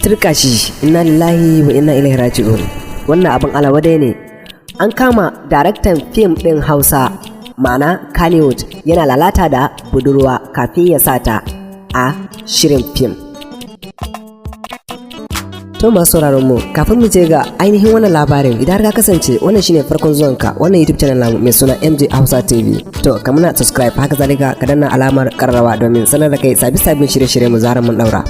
turka shi, innalillahi wa inna ilaihi raji'un. Wannan abin alawadai ne. An kama daraktan fim ɗin Hausa ma'ana Kannywood yana lalata da budurwa kafin ya sata a shirin fim. To masu mu kafin mu je ga ainihin wannan labarin, idan ka kasance wannan shine farkon zuwanka wannan YouTube channel namu mai suna MJ Hausa TV, to ka muna subscribe, haka zalika ka danna alamar karrawa domin sanar da kai sabbin shirye-shirye mu zaran mun daura.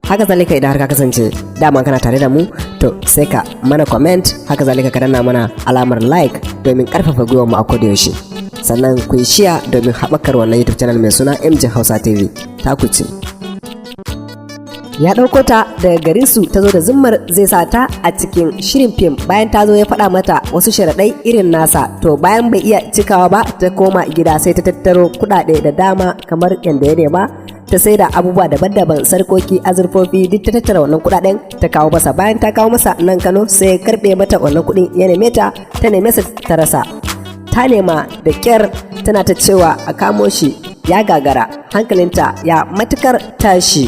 Haka zalika idan har ka kasance dama kana tare da mu, to sai ka mana comment, haka zalika ka danna mana alamar like domin karfafa gwiwar mu a koda yaushe. Sannan ku yi share domin haɓakar wannan YouTube channel mai suna MJ Hausa TV. Ta ku ce. Ya ɗauko ta daga garinsu ta zo da zummar zai sa ta a cikin shirin fim, bayan ta zo ya faɗa mata wasu sharaɗai irin nasa, to bayan bai iya cikawa ba ta koma gida sai ta tattaro kuɗaɗe da dama kamar yadda ya nema, ta sai da abubuwa daban-daban, sarkoki, azurfofi, duk ta tattara wannan kuɗaɗen ta kawo masa. Bayan ta kawo masa nan Kano sai ya karɓe mata wannan kuɗin, ya neme ta neme sa ta rasa, ta nema da ƙyar tana ta cewa a kamo shi ya gagara, hankalinta ya matukar tashi.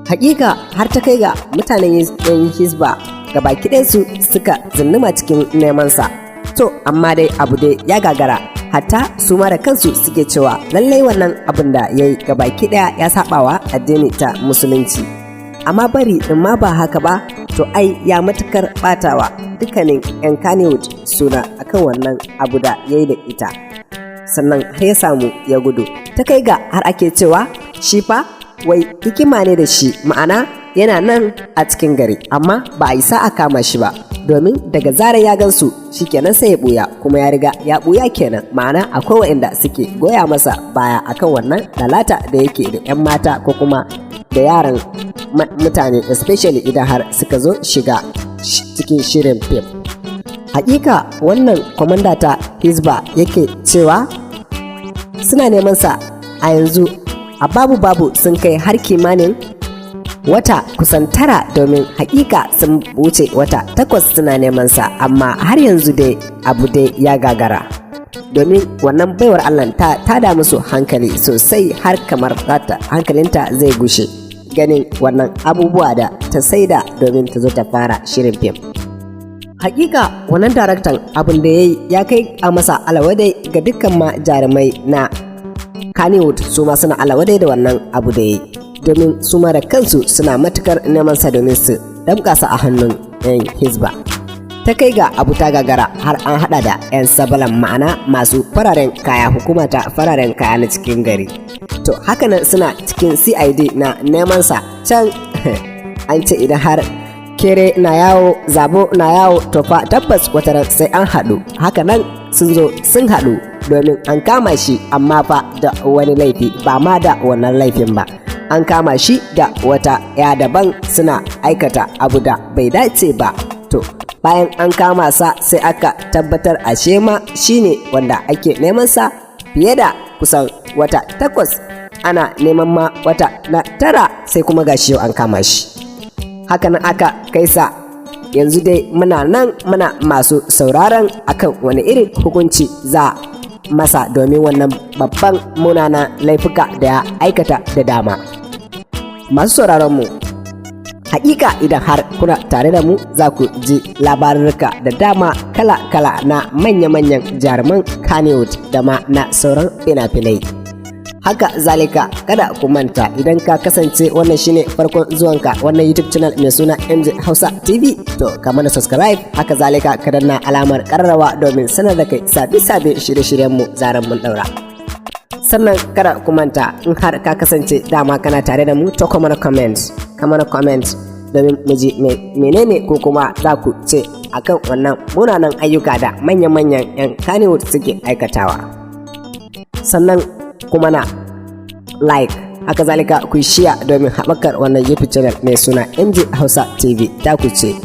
Hakika har ta kai ga mutanen yan hisba gabaki ɗayansu suka zunnuma cikin nemansa. To amma dai abu dai ya gagara, hatta su ma da kansu suke cewa lallai wannan abin da ya yi gabaki ɗaya ya saɓawa addini ta musulunci. Amma bari in ma ba haka ba, to ai ya matukar ɓatawa dukkanin yan Kannywood suna akan wannan abu da ya yi da ita. Sannan har ya samu ya gudu, ta kai ga har ake cewa shi fa wai hikima ne da shi, ma'ana yana nan a cikin gari amma ba a yi sa'a kama shi ba, domin daga zarar ya gansu shikenan sai ya buya, kuma ya riga ya buya kenan, ma'ana akwai waɗanda suke goya masa baya akan wannan lalata da yake da 'yan mata ko kuma da yaran mutane, especially idan har suka zo shiga cikin shirin fim. Hakika wannan kwamanda ta Hisba yake cewa suna neman sa a yanzu a babu sun kai har kimanin wata kusan 9, domin hakika sun wuce wata 8 suna neman sa, amma har yanzu dai abu dai ya gagara, domin wannan baiwar Allah ta da musu hankali sosai, har kamar hankalinta zai gushe ganin wannan abubuwa da ta saida domin ta zo ta fara shirin fim. Hakika wannan daraktan abin da ya kai a masa alawadai ga dukkan ma jarumai na Kannywood, su ma suna alawadai da wannan abu da yi, domin su ma da kansu suna matukar neman sa domin su damƙa sa a hannun 'yan Hisba. Ta kai ga abu ta gagara har an hada da 'yan sabalan, ma'ana masu fararen kaya, hukuma ta fararen kaya na cikin gari. To hakanan suna cikin CID na neman sa can an ce idan har kere na yawo zabo na yawo, to fa tabbas wataran sai an haɗu. Hakanan sun zo sun haɗu domin an kama shi, amma fa da wani laifi, ba ma da wannan laifin ba, an kama shi da wata ya daban, suna aikata abu da bai dace ba. To bayan an kama sa sai aka tabbatar ashe ma shine wanda ake neman sa fiye da kusan wata 8, ana neman ma wata na 9, sai kuma gashi yau an kama shi. Hakanan aka kai sa, yanzu dai muna nan muna masu sauraron akan wani irin hukunci za masa, domin wannan babban munana laifuka da ya aikata da dama. Masu sauraron mu, hakika idan har kuna tare da mu za ku ji labarurruka da dama kala-kala na manya-manyan jaruman Kannywood da ma na sauran fina-finai. Haka zalika kada ku manta, idan ka kasance wannan shine farkon zuwanka wannan YouTube channel mai suna MJ Hausa TV, to ka mana subscribe, haka zalika ka danna alamar karrawa domin sanar da kai sabbin shirye-shiryen mu zaran mun daura. Sannan kada ku manta, in har ka kasance dama kana tare da mu, to ka mana comment domin mu ji menene ko kuma za ku ce akan wannan munanan ayyuka da manyan 'yan Kannywood suke aikatawa. Sannan kuma na like, haka zalika ku share domin haɓakar wannan YouTube channel mai suna MJ Hausa TV. Ta ku ce.